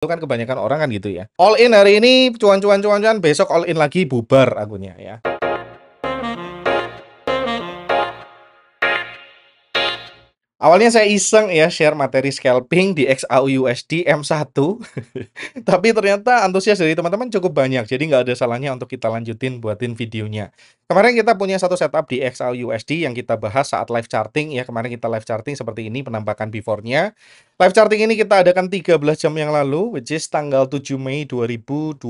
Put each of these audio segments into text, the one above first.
Itu kan kebanyakan orang kan gitu ya. All in hari ini cuan-cuan, besok all in lagi bubar akunnya ya. Awalnya saya iseng ya share materi scalping di XAUUSD M1. Tapi ternyata antusias dari teman-teman cukup banyak, jadi nggak ada salahnya untuk kita lanjutin buatin videonya. Kemarin kita punya satu setup di XAUUSD yang kita bahas saat live charting ya. Kemarin kita live charting seperti ini penampakan before-nya. Live charting ini kita adakan 13 jam yang lalu, which is tanggal 7 Mei 2025.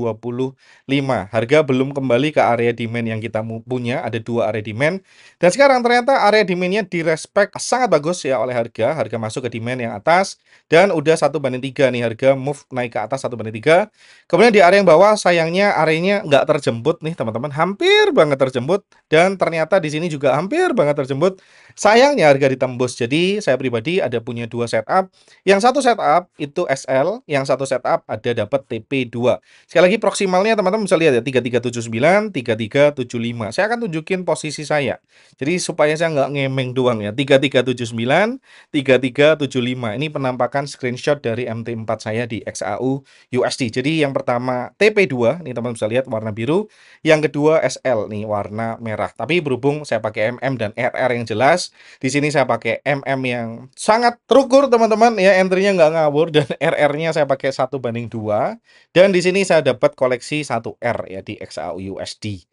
Harga belum kembali ke area demand yang kita punya, ada dua area demand. Dan sekarang ternyata area demand-nya direspek sangat bagus ya oleh harga. Harga masuk ke demand yang atas dan udah 1/3 nih, harga move naik ke atas 1/3. Kemudian di area yang bawah sayangnya areanya nggak terjemput nih teman-teman, hampir banget terjemput, dan ternyata di sini juga hampir banget terjemput. Sayangnya harga ditembus. Jadi saya pribadi ada punya dua setup. Yang satu setup itu SL, yang satu setup ada dapat TP2. Sekali lagi proksimalnya teman-teman bisa lihat ya, 3379, 3375. Saya akan tunjukin posisi saya. Jadi supaya saya nggak ngemeng doang ya, 3379, 3375. Ini penampakan screenshot dari MT4 saya di XAU USD. Jadi yang pertama TP2, nih teman-teman bisa lihat warna biru. Yang kedua SL nih warna merah. Tapi berhubung saya pakai MM dan RR yang jelas, di sini saya pakai MM yang sangat terukur teman-teman ya, entry-nya nggak ngawur, dan RR-nya saya pakai 1/2. Dan di sini saya dapat koleksi 1R ya di XAU USD.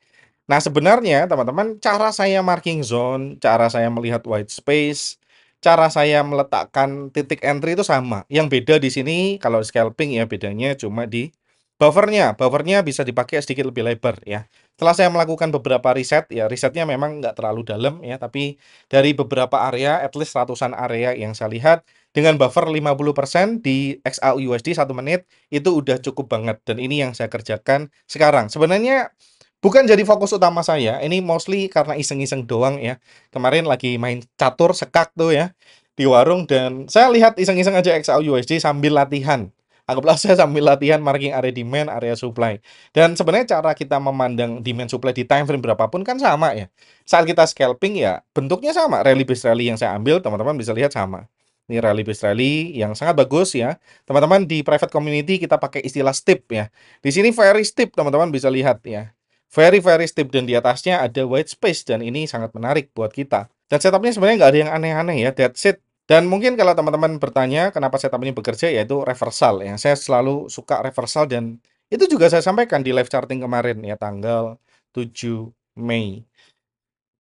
Nah, sebenarnya teman-teman, cara saya marking zone, cara saya melihat white space, cara saya meletakkan titik entry itu sama. Yang beda di sini kalau scalping ya bedanya cuma di buffernya. Buffernya bisa dipakai sedikit lebih lebar ya. Setelah saya melakukan beberapa riset, ya risetnya memang nggak terlalu dalam ya, tapi dari beberapa area, at least ratusan area yang saya lihat, dengan buffer 50% di XAU USD 1 menit, itu udah cukup banget. Dan ini yang saya kerjakan sekarang. Sebenarnya bukan jadi fokus utama saya, ini mostly karena iseng-iseng doang ya. Kemarin lagi main catur sekak tuh ya, di warung, dan saya lihat iseng-iseng aja XAU USD sambil latihan. Anggaplah saya sambil latihan marking area demand, area supply. Dan sebenarnya cara kita memandang demand supply di time frame berapapun kan sama ya. Saat kita scalping ya bentuknya sama, rally based rally yang saya ambil teman-teman bisa lihat sama. Ini rally based rally yang sangat bagus ya. Teman-teman di private community kita pakai istilah steep ya. Di sini very steep teman-teman bisa lihat ya. Very very steep, dan di atasnya ada white space, dan ini sangat menarik buat kita. Dan setupnya sebenarnya nggak ada yang aneh-aneh ya, that's it. Dan mungkin kalau teman-teman bertanya kenapa setup ini bekerja, yaitu reversal ya. Saya selalu suka reversal, dan itu juga saya sampaikan di live charting kemarin ya, tanggal 7 Mei.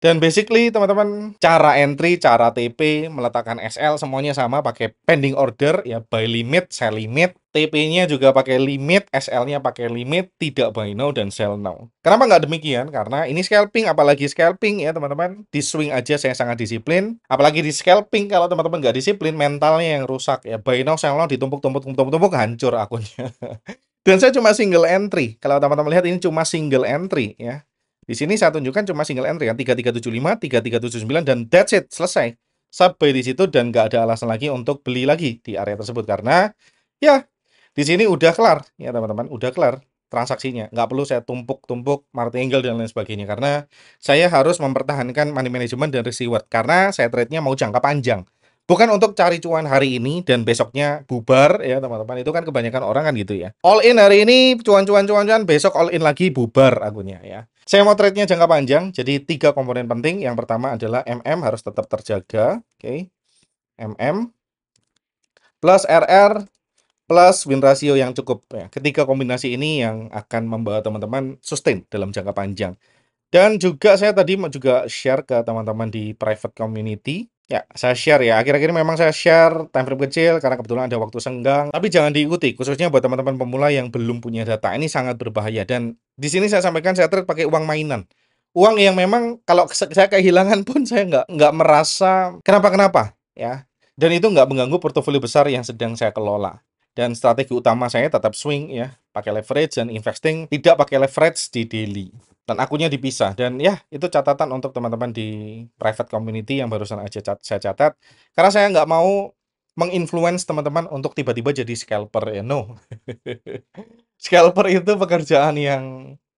Dan basically teman-teman, cara entry, cara TP, meletakkan SL semuanya sama, pakai pending order ya, buy limit, sell limit, TP-nya juga pakai limit, SL-nya pakai limit, tidak buy now dan sell now. Kenapa nggak demikian? Karena ini scalping, apalagi scalping ya teman-teman, di swing aja saya sangat disiplin, apalagi di scalping kalau teman-teman nggak disiplin, mentalnya yang rusak ya, buy now, sell now, ditumpuk-tumpuk, hancur akunnya. Dan saya cuma single entry, kalau teman-teman lihat ini cuma single entry ya. Di sini saya tunjukkan cuma single entry kan, 3375, 3379, dan that's it, selesai. Subbuy di situ dan nggak ada alasan lagi untuk beli lagi di area tersebut karena ya di sini udah kelar ya teman-teman, udah kelar transaksinya. Nggak perlu saya tumpuk-tumpuk martingale dan lain sebagainya karena saya harus mempertahankan money management dan risk reward karena saya trade-nya mau jangka panjang. Bukan untuk cari cuan hari ini dan besoknya bubar ya teman-teman. Itu kan kebanyakan orang kan gitu ya. All in hari ini cuan-cuan, besok all in lagi bubar akunnya ya. Saya mau trade-nya jangka panjang, jadi 3 komponen penting. Yang pertama adalah MM harus tetap terjaga, oke. MM plus RR plus win ratio yang cukup ya. Ketiga kombinasi ini yang akan membawa teman-teman sustain dalam jangka panjang. Dan juga saya tadi mau juga share ke teman-teman di private community. Ya, saya share ya. Akhir-akhir ini memang saya share time frame kecil karena kebetulan ada waktu senggang. Tapi jangan diikuti, khususnya buat teman-teman pemula yang belum punya data. Ini sangat berbahaya. Dan di sini saya sampaikan saya trade pakai uang mainan. Uang yang memang kalau saya kehilangan pun saya nggak merasa kenapa-kenapa ya. Dan itu nggak mengganggu portofolio besar yang sedang saya kelola. Dan strategi utama saya tetap swing ya, pakai leverage dan investing, tidak pakai leverage di daily. Dan akunnya dipisah, dan ya itu catatan untuk teman-teman di private community yang barusan aja saya catat, karena saya nggak mau menginfluence teman-teman untuk tiba-tiba jadi scalper ya, no. Scalper itu pekerjaan yang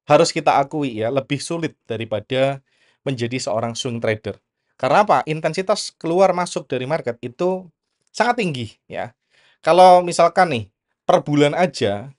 harus kita akui ya, lebih sulit daripada menjadi seorang swing trader. Karena apa? Intensitas keluar masuk dari market itu sangat tinggi ya. Kalau misalkan nih per bulan aja,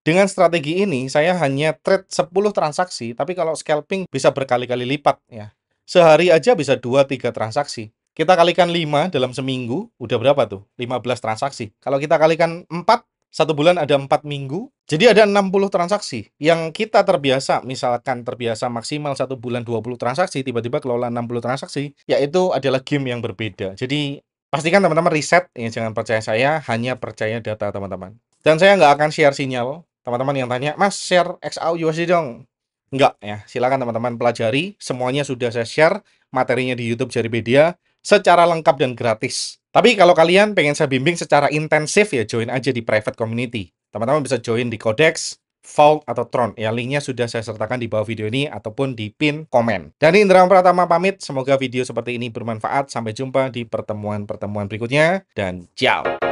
dengan strategi ini saya hanya trade 10 transaksi, tapi kalau scalping bisa berkali-kali lipat ya. Sehari aja bisa 2, 3 transaksi. Kita kalikan 5 dalam seminggu, udah berapa tuh? 15 transaksi. Kalau kita kalikan 4, 1 bulan ada 4 minggu, jadi ada 60 transaksi. Yang kita terbiasa, misalkan terbiasa maksimal 1 bulan 20 transaksi, tiba-tiba kelola 60 transaksi, yaitu adalah game yang berbeda. Jadi pastikan teman-teman riset, ya jangan percaya saya, hanya percaya data teman-teman. Dan saya nggak akan share sinyal. Teman-teman yang tanya, Mas share XAU USD dong. Enggak ya, silakan teman-teman pelajari. Semuanya sudah saya share materinya di YouTube Jaripedia secara lengkap dan gratis. Tapi kalau kalian pengen saya bimbing secara intensif ya join aja di private community. Teman-teman bisa join di Codex, Vault, atau Tron. Ya linknya sudah saya sertakan di bawah video ini ataupun di pin komen. Dan ini Indra Pratama pamit. Semoga video seperti ini bermanfaat. Sampai jumpa di pertemuan-pertemuan berikutnya. Dan ciao.